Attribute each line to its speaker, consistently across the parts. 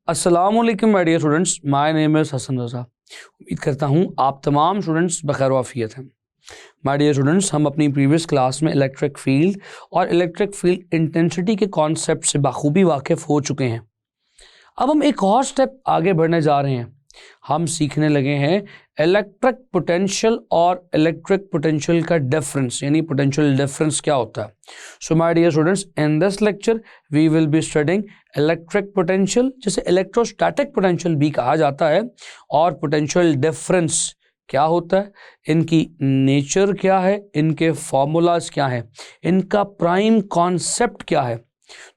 Speaker 1: अस्सलामुअलैकुम my dear students, my name is Hasan Raza. उम्मीद करता हूँ आप तमाम स्टूडेंट्स बखैर वाफियत हैं। माय डियर स्टूडेंट्स, हम अपनी प्रीवियस क्लास में इलेक्ट्रिक फील्ड और इलेक्ट्रिक फील्ड इंटेंसिटी के कॉन्सेप्ट से बाखूबी वाकिफ़ हो चुके हैं। अब हम एक और स्टेप आगे बढ़ने जा रहे हैं। हम सीखने लगे हैं इलेक्ट्रिक पोटेंशियल और इलेक्ट्रिक पोटेंशियल का डिफरेंस, यानी पोटेंशियल डिफरेंस क्या होता है। So my dear students, in this lecture we will be studying electric potential, जिसे इलेक्ट्रोस्टैटिक पोटेंशियल भी कहा जाता है, और पोटेंशियल डिफरेंस क्या होता है, इनकी नेचर क्या है, इनके फॉर्मूलाज क्या है, इनका प्राइम कॉन्सेप्ट क्या है।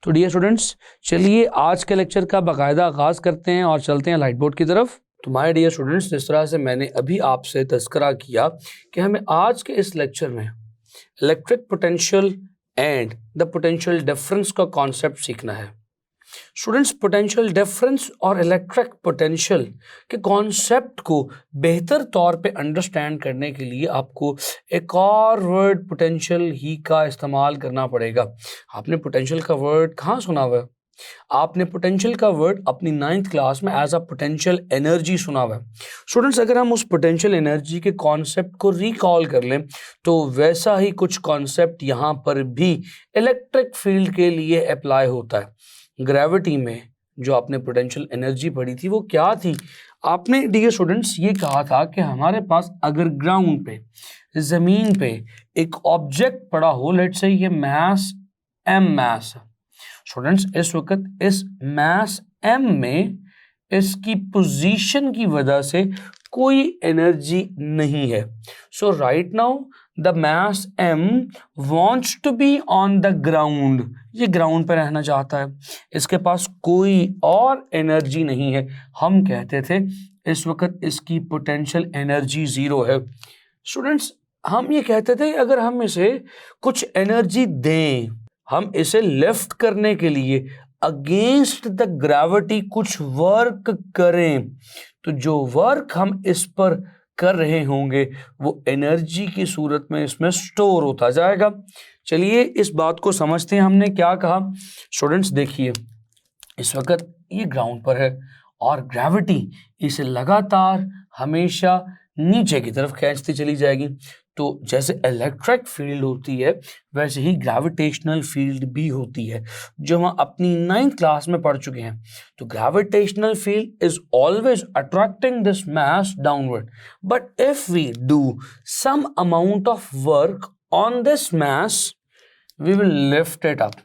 Speaker 1: तो डियर स्टूडेंट्स, चलिए आज के लेक्चर का बाकायदा आगाज़ करते हैं और चलते हैं लाइट बोर्ड की तरफ। तो माय डियर स्टूडेंट्स, जिस तरह से मैंने अभी आपसे तज़किरा किया कि हमें आज के इस लेक्चर में electric potential and the potential difference का कॉन्सेप्ट सीखना है। स्टूडेंट्स, पोटेंशियल डिफरेंस और इलेक्ट्रिक पोटेंशियल के कॉन्सेप्ट को बेहतर तौर पे अंडरस्टैंड करने के लिए आपको एक और वर्ड पोटेंशियल ही का इस्तेमाल करना पड़ेगा। आपने पोटेंशियल का वर्ड कहाँ सुना हुआ है? आपने पोटेंशियल का वर्ड अपनी 9th क्लास में एज अ पोटेंशियल एनर्जी सुना हुआ है। स्टूडेंट्स, अगर हम उस पोटेंशियल एनर्जी के कॉन्सेप्ट को रिकॉल कर लें तो वैसा ही कुछ कॉन्सेप्ट यहाँ पर भी इलेक्ट्रिक फील्ड के लिए अप्लाई होता है। ग्रेविटी में जो आपने पोटेंशियल एनर्जी पढ़ी थी वो क्या थी? आपने डियर स्टूडेंट्स ये कहा था कि हमारे पास अगर ग्राउंड पे, ज़मीन पे एक ऑब्जेक्ट पड़ा हो, लेट्स से ये मास m मास है। स्टूडेंट्स, इस वक्त इस मास m में इसकी पोजीशन की वजह से कोई एनर्जी नहीं है। So right now the mass m wants to be on the ground। ये ग्राउंड पे रहना चाहता है, इसके पास कोई और एनर्जी नहीं है। हम कहते थे इस वक्त इसकी पोटेंशियल एनर्जी ज़ीरो है। स्टूडेंट्स, हम ये कहते थे अगर हम इसे कुछ एनर्जी दें, हम इसे लिफ्ट करने के लिए अगेंस्ट द ग्रेविटी कुछ वर्क करें, तो जो वर्क हम इस पर कर रहे होंगे वो एनर्जी की सूरत में इसमें स्टोर होता जाएगा। चलिए इस बात को समझते हैं। हमने क्या कहा? स्टूडेंट्स देखिए, इस वक्त ये ग्राउंड पर है और ग्रेविटी इसे लगातार हमेशा नीचे की तरफ खींचती चली जाएगी। तो जैसे इलेक्ट्रिक फील्ड होती है वैसे ही ग्रेविटेशनल फील्ड भी होती है, जो हम अपनी 9th क्लास में पढ़ चुके हैं। तो gravitational field is always attracting this mass downward, but if we do some amount of work on this mass we will lift it up.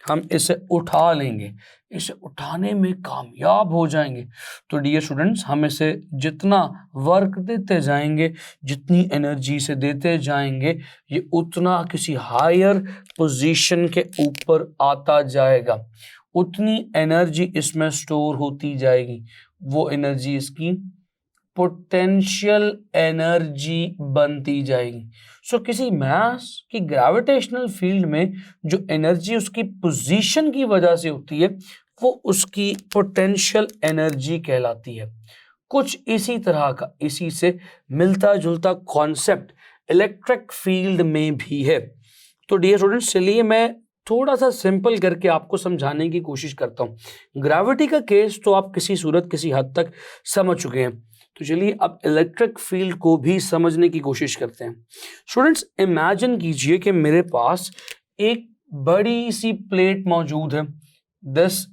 Speaker 1: हम इसे उठा लेंगे, इसे उठाने में कामयाब हो जाएंगे। तो डियर स्टूडेंट्स, हम इसे जितना वर्क देते जाएंगे, जितनी एनर्जी से देते जाएंगे, ये उतना किसी हायर पोजीशन के ऊपर आता जाएगा, उतनी एनर्जी इसमें स्टोर होती जाएगी। वो एनर्जी इसकी पोटेंशियल एनर्जी बनती जाएगी। सो किसी मास की ग्रेविटेशनल फील्ड में जो एनर्जी उसकी पोजीशन की वजह से होती है वो उसकी पोटेंशियल एनर्जी कहलाती है। कुछ इसी तरह का, इसी से मिलता जुलता कॉन्सेप्ट इलेक्ट्रिक फील्ड में भी है। तो डियर स्टूडेंट्स, चलिए मैं थोड़ा सा सिंपल करके आपको समझाने की कोशिश करता हूँ। ग्रेविटी का केस तो आप किसी सूरत किसी हद तक समझ चुके हैं, तो चलिए अब इलेक्ट्रिक फील्ड को भी समझने की कोशिश करते हैं। स्टूडेंट्स, इमेजिन कीजिए कि मेरे पास एक बड़ी सी प्लेट मौजूद है। This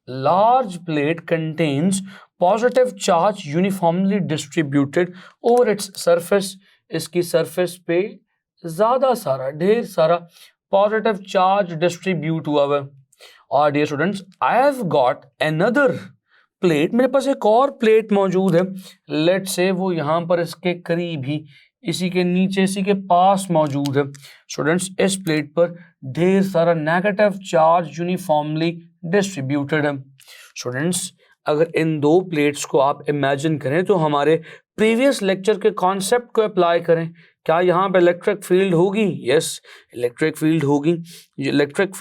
Speaker 1: large plate contains positive charge uniformly distributed over its surface. इसकी सरफेस पे ढेर सारा पॉजिटिव चार्ज डिस्ट्रीब्यूट हुआ है। और dear students, I have got another plate, मेरे पास एक और प्लेट मौजूद है। लेट से वो यहाँ पर इसके करीब ही, इसी के नीचे, इसी के पास मौजूद है। स्टूडेंट्स, इस प्लेट पर ढेर सारा नेगेटिव चार्ज यूनिफॉर्मली डिस्ट्रीब्यूटेड है। स्टूडेंट्स, अगर इन दो प्लेट्स को आप इमेजिन करें तो हमारे प्रीवियस लेक्चर के कॉन्सेप्ट को अप्लाई करें, क्या यहाँ पे इलेक्ट्रिक फील्ड होगी? यस, इलेक्ट्रिक फील्ड होगी। इलेक्ट्रिक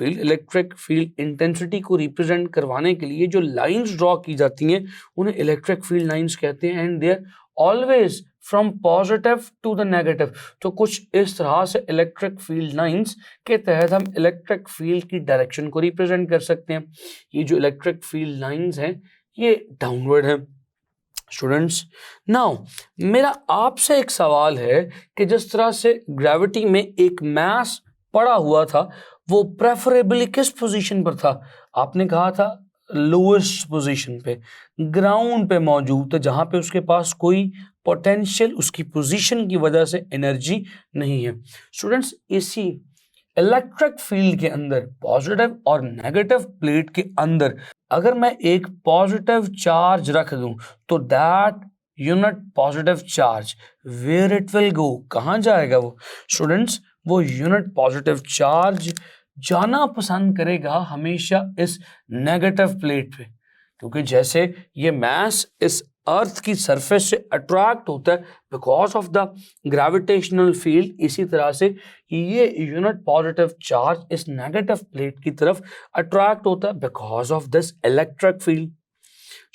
Speaker 1: फील्ड इंटेंसिटी को रिप्रेजेंट करवाने के लिए जो लाइंस ड्रॉ की जाती हैं उन्हें इलेक्ट्रिक फील्ड लाइंस कहते हैं, and they are always from positive to the negative. तो कुछ इस तरह से इलेक्ट्रिक फील्ड लाइंस के तहत हम इलेक्ट्रिक फील्ड की डायरेक्शन को रिप्रेजेंट कर सकते हैं। ये जो इलेक्ट्रिक फील्ड लाइंस हैं ये डाउनवर्ड है। स्टूडेंट्स, नाउ मेरा आपसे एक सवाल है कि जिस तरह से ग्रेविटी में एक मास पड़ा हुआ था वो प्रेफरेबली किस पोजीशन पर था? आपने कहा था लोएस्ट पोजीशन पे, ग्राउंड पे मौजूद था, जहां पे उसके पास कोई पोटेंशियल, उसकी पोजीशन की वजह से एनर्जी नहीं है। स्टूडेंट्स, इसी इलेक्ट्रिक फील्ड के अंदर पॉजिटिव और नेगेटिव प्लेट के अंदर अगर मैं एक पॉजिटिव चार्ज रख दूं तो that unit positive charge where it will go, कहां जाएगा वो? स्टूडेंट्स, वो यूनिट पॉजिटिव चार्ज जाना पसंद करेगा हमेशा इस नेगेटिव प्लेट पे, क्योंकि जैसे ये मास इस अर्थ की सरफेस से अट्रैक्ट होता है because of the gravitational field, इसी तरह से ये यूनिट पॉजिटिव चार्ज इस नेगेटिव प्लेट की तरफ अट्रैक्ट होता है because of this electric field.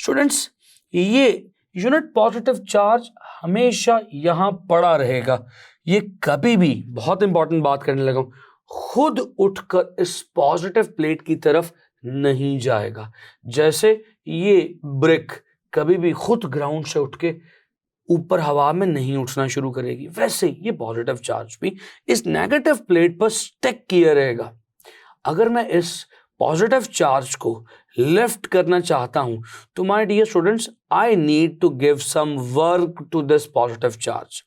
Speaker 1: Students, ये यूनिट पॉजिटिव चार्ज हमेशा यहां पड़ा रहेगा, ये कभी भी, बहुत इंपॉर्टेंट बात करने लगा हूं, खुद उठकर इस पॉजिटिव प्लेट की तरफ नहीं जाएगा। जैसे ये ब्रिक कभी भी खुद ग्राउंड से उठ के ऊपर हवा में नहीं उठना शुरू करेगी, वैसे ये पॉजिटिव चार्ज भी इस नेगेटिव प्लेट पर स्टिक किया रहेगा। अगर मैं इस पॉजिटिव चार्ज को लिफ्ट करना चाहता हूं तो my dear students, I need to give some work to this positive charge.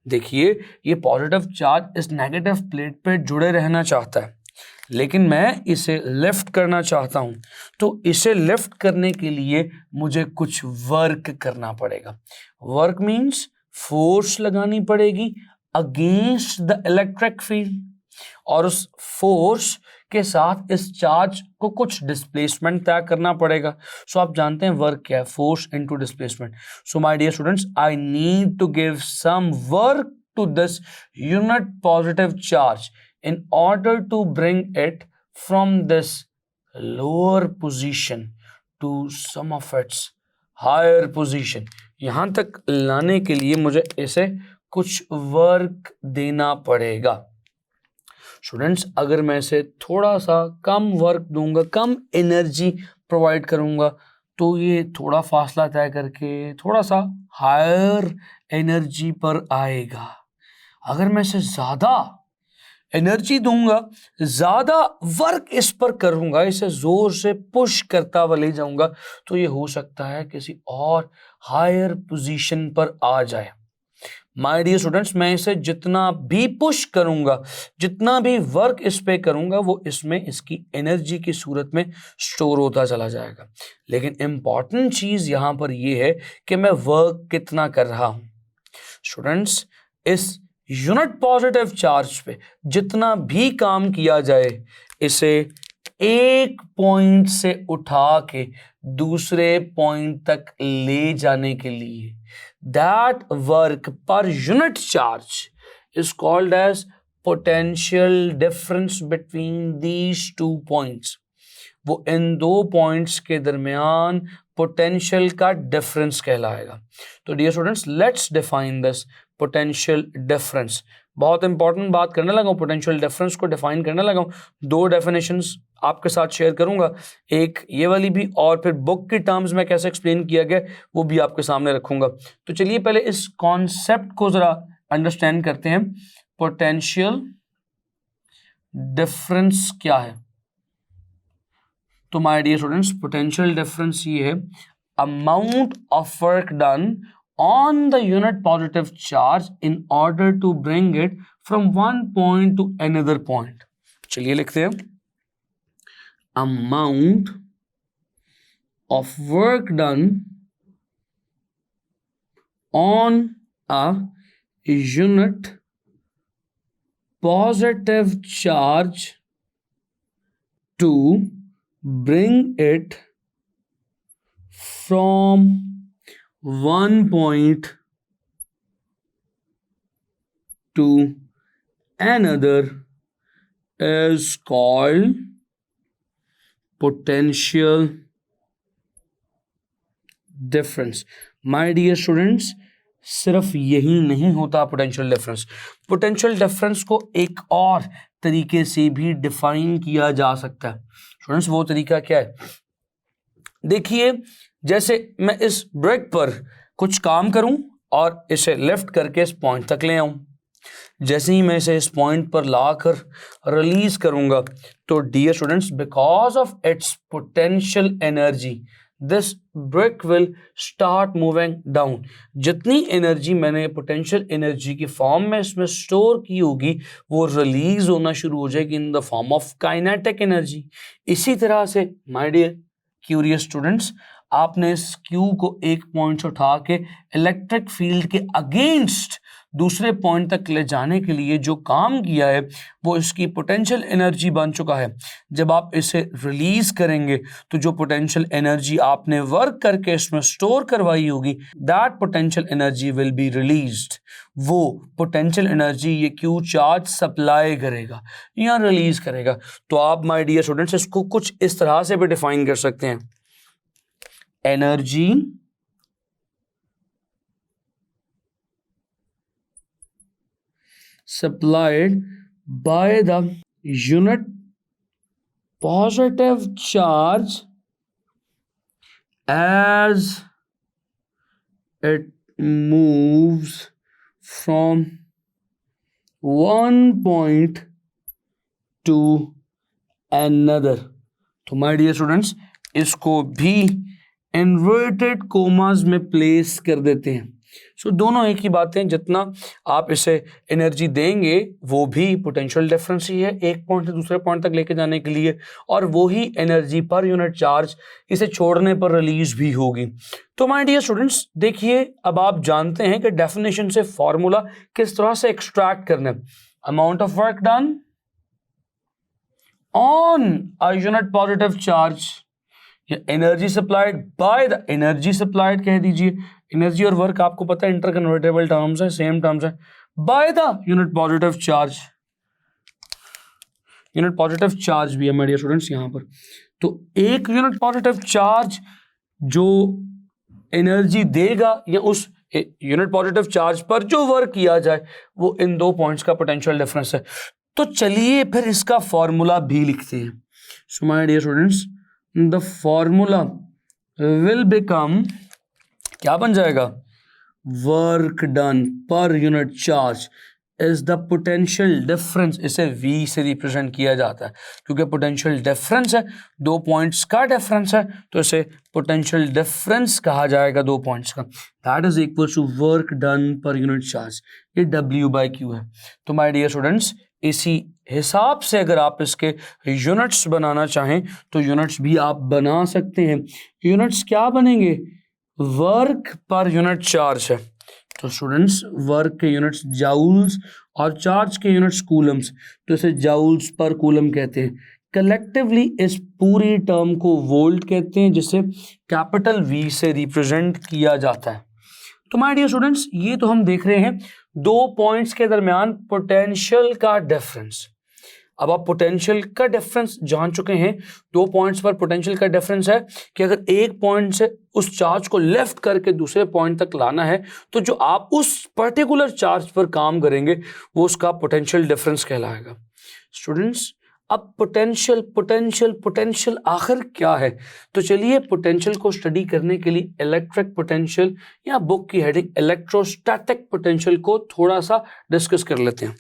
Speaker 1: देखिए, ये पॉजिटिव चार्ज इस नेगेटिव प्लेट पे जुड़े रहना चाहता है, लेकिन मैं इसे लिफ्ट करना चाहता हूं, तो इसे लिफ्ट करने के लिए मुझे कुछ वर्क करना पड़ेगा। वर्क मींस फोर्स लगानी पड़ेगी अगेंस्ट द इलेक्ट्रिक फील्ड, और उस फोर्स के साथ इस चार्ज को कुछ डिस्प्लेसमेंट तय करना पड़ेगा। सो आप जानते हैं वर्क क्या है, force into displacement. So my dear students, I need to give some work to this unit positive charge in order to bring it from this lower position to some of its higher position। यहां तक लाने के लिए मुझे इसे कुछ work देना पड़ेगा। स्टूडेंट्स, अगर मैं इसे थोड़ा सा कम वर्क दूंगा, कम एनर्जी प्रोवाइड करूंगा, तो ये थोड़ा फासला तय करके थोड़ा सा हायर एनर्जी पर आएगा। अगर मैं इसे ज्यादा एनर्जी दूंगा, ज्यादा वर्क इस पर करूंगा, इसे जोर से पुश करता हुआ ले जाऊंगा, तो ये हो सकता है किसी और हायर पोजीशन पर आ जाए। माय डियर स्टूडेंट्स, मैं इसे जितना भी पुश करूंगा, जितना भी वर्क इस पे करूंगा, वो इसमें इसकी एनर्जी की सूरत में स्टोर होता चला जाएगा। लेकिन इंपॉर्टेंट चीज यहां पर यह है कि मैं वर्क कितना कर रहा हूं। स्टूडेंट्स, इस यूनिट पॉजिटिव चार्ज पे जितना भी काम किया जाए, इसे एक पॉइंट से उठा के दूसरे पॉइंट तक ले जाने के लिए that work per unit charge is called as potential difference between these two points. वो इन दो पॉइंट्स के दरमियान पोटेंशियल का डिफरेंस कहलाएगा। तो dear students, let's define this potential difference. बहुत इंपॉर्टेंट बात करने लगा हूं, पोटेंशियल डिफरेंस को डिफाइन करने लगा हूं। दो डेफिनेशंस आपके साथ शेयर करूंगा, एक ये वाली भी, और फिर बुक के टर्म्स में कैसे एक्सप्लेन किया गया वो भी आपके सामने रखूंगा। तो चलिए पहले इस कॉन्सेप्ट को जरा अंडरस्टैंड करते हैं। पोटेंशियल डिफरेंस क्या है? तो my dear students, potential difference ये है amount of work done on the unit positive charge in order to bring it from one point to another point। चलिए लिखते हैं, amount of work done on a unit positive charge to bring it from one point to another is called potential difference। My dear students, सिर्फ यही नहीं होता potential difference. Potential difference को एक और तरीके से भी डिफाइन किया जा सकता है। स्टूडेंट्स, वो तरीका क्या है? देखिए, जैसे मैं इस ब्रेक पर कुछ काम करूं और इसे लिफ्ट करके इस पॉइंट तक ले आऊं, जैसे ही मैं इसे इस पॉइंट पर लाकर रिलीज करूंगा तो dear students, because of its potential energy this brick will start moving down. जितनी एनर्जी मैंने पोटेंशियल एनर्जी की फॉर्म में इसमें स्टोर की होगी वो रिलीज होना शुरू हो जाएगी in the form of kinetic energy. इसी तरह से माय डियर क्यूरियस स्टूडेंट्स, आपने इस क्यू को एक पॉइंट से उठा के इलेक्ट्रिक फील्ड के अगेंस्ट दूसरे पॉइंट तक ले जाने के लिए जो काम किया है वो इसकी पोटेंशियल एनर्जी बन चुका है। जब आप इसे रिलीज करेंगे तो जो पोटेंशियल एनर्जी आपने वर्क करके इसमें स्टोर करवाई होगी that potential energy will be released. वो पोटेंशियल एनर्जी ये क्यू चार्ज सप्लाई करेगा या रिलीज करेगा। तो आप माय डियर स्टूडेंट्स इसको कुछ इस तरह से भी डिफाइन कर सकते हैं, energy supplied by the unit positive charge as it moves from one point to another। तो माय डियर स्टूडेंट्स इसको भी इन्वर्टेड कोमास में प्लेस कर देते हैं। सो दोनों एक ही बात है, जितना आप इसे एनर्जी देंगे वो भी पोटेंशियल डिफरेंस ही है एक पॉइंट से दूसरे पॉइंट तक लेके जाने के लिए, और वो ही एनर्जी पर यूनिट चार्ज इसे छोड़ने पर रिलीज भी होगी। तो माय डियर स्टूडेंट्स देखिए, अब आप जानते हैं कि डेफिनेशन से फॉर्मूला किस तरह से एक्सट्रैक्ट करना है। Amount of work done on a unit positive charge, energy supplied by the, energy supplied कह दीजिए, एनर्जी और वर्क आपको पता है इंटरकन्वर्टेबल टर्म्स है, सेम टर्म्स है, by the unit positive charge. Unit positive charge भी है मेरे स्टूडेंट्स यहाँ पर। तो एक यूनिट पॉजिटिव चार्ज जो एनर्जी देगा या उस यूनिट पॉजिटिव चार्ज पर जो वर्क किया जाए वो इन दो पॉइंट्स का पोटेंशियल डिफरेंस है। तो चलिए फिर इसका फॉर्मूला भी लिखते हैं। So my dear students the formula will become, क्या बन जाएगा, work done per unit charge is the potential difference. इसे V से रिप्रेजेंट किया जाता है क्योंकि पोटेंशियल डिफरेंस है, दो पॉइंट्स का डिफरेंस है, तो इसे पोटेंशियल डिफरेंस कहा जाएगा दो पॉइंट्स का। That is equal to work done per unit charge, ये W/Q है। तो माय डियर स्टूडेंट्स इसी हिसाब से अगर आप इसके यूनिट्स बनाना चाहें तो यूनिट्स भी आप बना सकते हैं। यूनिट्स क्या बनेंगे, वर्क पर यूनिट चार्ज है तो स्टूडेंट्स वर्क के यूनिट्स जाउल्स और चार्ज के यूनिट्स कूलम्स, तो इसे जाउल्स पर कूलम कहते हैं। कलेक्टिवली इस पूरी टर्म को वोल्ट कहते हैं जिसे कैपिटल V से रिप्रेजेंट किया जाता है। तो माय डियर स्टूडेंट्स ये तो हम देख रहे हैं दो पॉइंट्स के दरमियान पोटेंशियल का डिफरेंस। अब आप पोटेंशियल का डिफरेंस जान चुके हैं, दो पॉइंट्स पर पोटेंशियल का डिफरेंस है कि अगर एक पॉइंट से उस चार्ज को लेफ्ट करके दूसरे पॉइंट तक लाना है तो जो आप उस पर्टिकुलर चार्ज पर काम करेंगे वो उसका पोटेंशियल डिफरेंस कहलाएगा। स्टूडेंट्स अब पोटेंशियल पोटेंशियल पोटेंशियल आखिर क्या है, तो चलिए पोटेंशियल को स्टडी करने के लिए इलेक्ट्रिक पोटेंशियल या बुक की हेडिंग इलेक्ट्रोस्टैटिक पोटेंशियल को थोड़ा सा डिस्कस कर लेते हैं।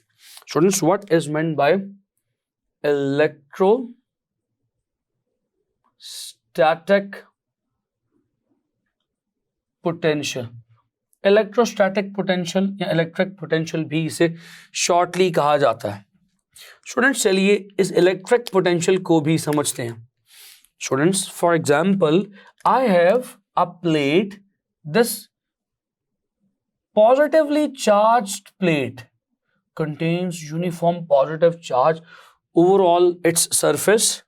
Speaker 1: Students what is meant by electrostatic potential? Electrostatic potential या इलेक्ट्रिक पोटेंशियल भी इसे शॉर्टली कहा जाता है। स्टूडेंट्स चलिए इस इलेक्ट्रिक पोटेंशियल को भी समझते हैं। Students for example I have a plate, this positively charged plate contains uniform positive charge overall its surface।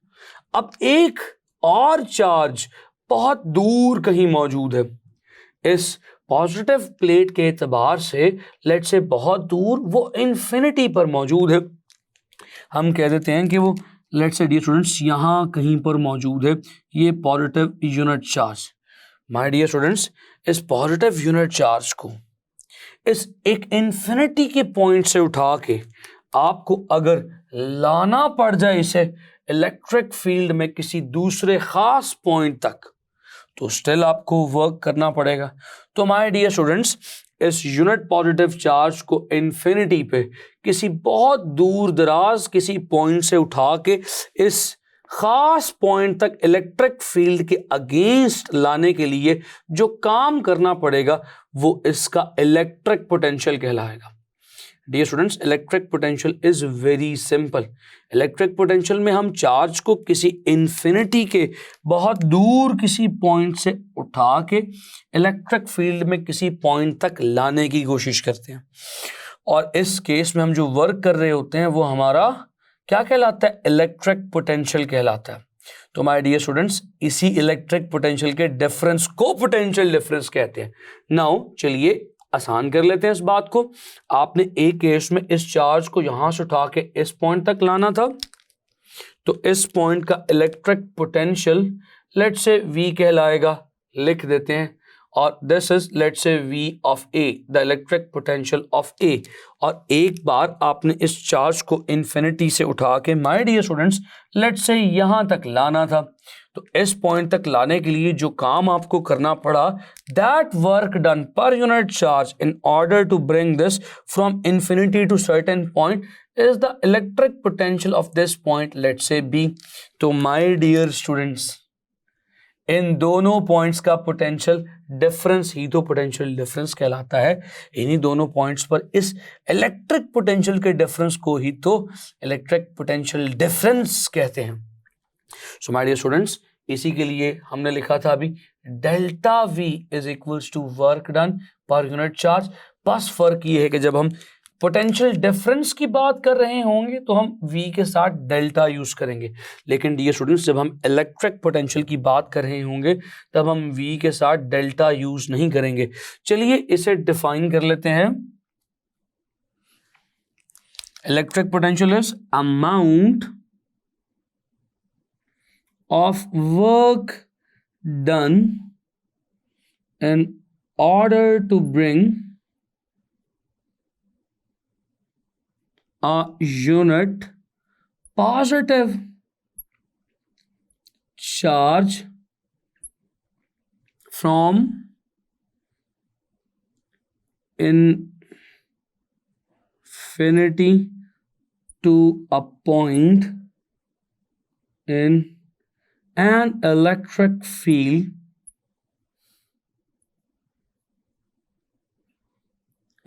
Speaker 1: अब एक और चार्ज बहुत दूर कहीं मौजूद है, इस पॉजिटिव प्लेट के एतबार से लेट से बहुत दूर वो इन्फिनिटी पर मौजूद है। हम कह देते हैं कि वो लेट से डियर स्टूडेंट्स यहाँ कहीं पर मौजूद है, ये positive unit charge. My dear students इस पॉजिटिव यूनिट चार्ज को इस एक इन्फिनिटी के पॉइंट से उठा के आपको अगर लाना पड़ जाए इसे इलेक्ट्रिक फील्ड में किसी दूसरे खास पॉइंट तक, तो स्टिल आपको वर्क करना पड़ेगा। तो माय डियर स्टूडेंट्स, इस यूनिट पॉजिटिव चार्ज को इन्फिनिटी पे किसी बहुत दूर दराज किसी पॉइंट से उठा के इस खास पॉइंट तक इलेक्ट्रिक फील्ड के अगेंस्ट लाने के लिए जो काम करना पड़ेगा वो इसका इलेक्ट्रिक पोटेंशियल कहलाएगा। Dear students, electric potential is very simple. Electric potential में हम चार्ज को किसी इन्फिनिटी के बहुत दूर किसी पॉइंट से उठा के इलेक्ट्रिक फील्ड में किसी पॉइंट तक लाने की कोशिश करते हैं, और इस केस में हम जो वर्क कर रहे होते हैं वो हमारा क्या कहलाता है? इलेक्ट्रिक पोटेंशियल कहलाता है। तो माय डियर स्टूडेंट्स, इसी इलेक्ट्रिक पोटेंशियल के डिफरेंस को पोटेंशियल डिफरेंस कहते हैं। नाउ चलिए आसान कर लेते हैं इस बात को। आपने एक केस में इस चार्ज को यहां से उठा के इस पॉइंट तक लाना था, तो इस पॉइंट का electric potential let's say V कहलाएगा, लिख देते हैं, और this is let's say V of A, the electric potential of A। और एक बार आपने इस चार्ज को इन्फिनिटी से उठा के my dear students let's say यहां तक लाना था, तो इस पॉइंट तक लाने के लिए जो काम आपको करना पड़ा, that work done per unit charge in order to bring this from infinity to certain point is the electric potential of this point let's say B। तो माय डियर स्टूडेंट्स, इन दोनों पॉइंट्स का पोटेंशियल डिफरेंस ही तो potential difference कहलाता है। इन्हीं दोनों points पर इस इलेक्ट्रिक पोटेंशियल के डिफरेंस को ही तो इलेक्ट्रिक पोटेंशियल डिफरेंस कहते हैं। सो माय डियर स्टूडेंट्स, इसी के लिए हमने लिखा था अभी delta V is equals to work done per unit charge. बस फर्क ये है कि जब हम पोटेंशियल डिफरेंस की बात कर रहे होंगे तो हम V के साथ डेल्टा यूज करेंगे, लेकिन डियर स्टूडेंट्स जब हम इलेक्ट्रिक पोटेंशियल की बात कर रहे होंगे तब हम V के साथ डेल्टा यूज नहीं करेंगे। चलिए इसे डिफाइन कर लेते हैं। Electric potential is amount of work done in order to bring a unit positive charge from infinity to a point in an electric field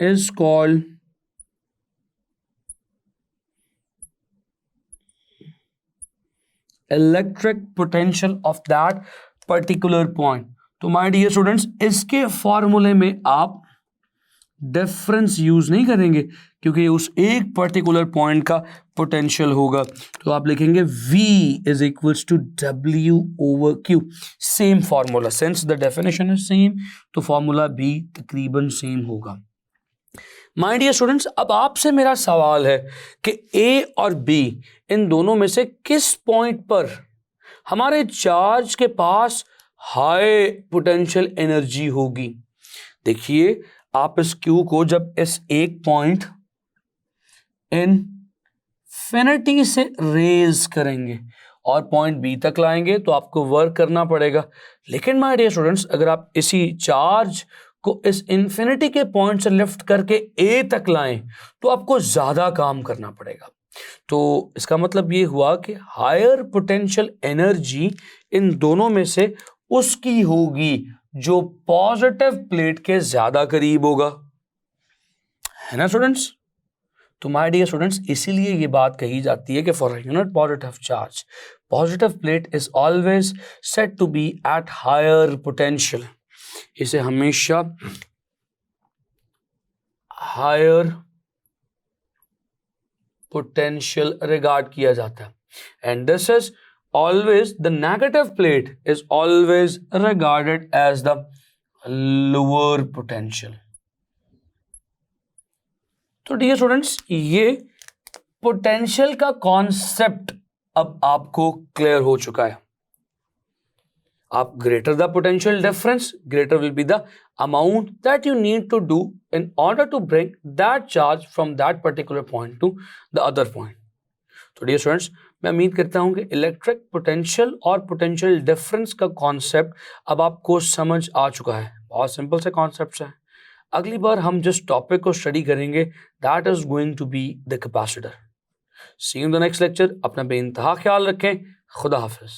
Speaker 1: is called electric potential of that particular point। तो my dear students, इसके फॉर्मूले में आप difference use नहीं करेंगे क्योंकि उस एक पर्टिकुलर पॉइंट का पोटेंशियल होगा, तो आप लिखेंगे V is equals to W over Q। Same formula, since the definition is same तो फॉर्मूला भी तकरीबन सेम होगा। माय डियर स्टूडेंट्स, अब आपसे मेरा सवाल है कि A और B इन दोनों में से किस पॉइंट पर हमारे चार्ज के पास हाई पोटेंशियल एनर्जी होगी। देखिए आप इस Q को जब इस एक पॉइंट इनफिनिटी से रेज करेंगे और पॉइंट B तक लाएंगे तो आपको वर्क करना पड़ेगा, लेकिन माय डियर स्टूडेंट्स अगर आप इसी चार्ज को इस इन्फिनिटी के पॉइंट से लिफ्ट करके A तक लाएं तो आपको ज्यादा काम करना पड़ेगा। तो इसका मतलब ये हुआ कि हायर पोटेंशियल एनर्जी इन दोनों में से उसकी होगी जो पॉजिटिव प्लेट के ज्यादा करीब होगा, है ना स्टूडेंट्स। तो माय डियर स्टूडेंट्स, इसीलिए ये बात कही जाती है कि for unit positive charge positive plate is always set to be at higher potential. इसे हमेशा हायर पोटेंशियल रिगार्ड किया जाता है, and this is always the negative plate is always regarded as the lower potential। तो dear students, ये potential का concept अब आपको क्लियर हो चुका है। आप greater the potential difference, greater will be the amount that you need to do in order to bring that charge from that particular point to the other point. तो dear students, मैं उम्मीद करता हूं कि इलेक्ट्रिक पोटेंशियल और potential difference का concept अब आपको समझ आ चुका है। बहुत सिंपल से कॉन्सेप्ट्स हैं। अगली बार हम जिस टॉपिक को स्टडी करेंगे that is going to be the capacitor. See you in the next lecture. अपना बेइंतहा ख्याल रखें। खुदा हाफिज।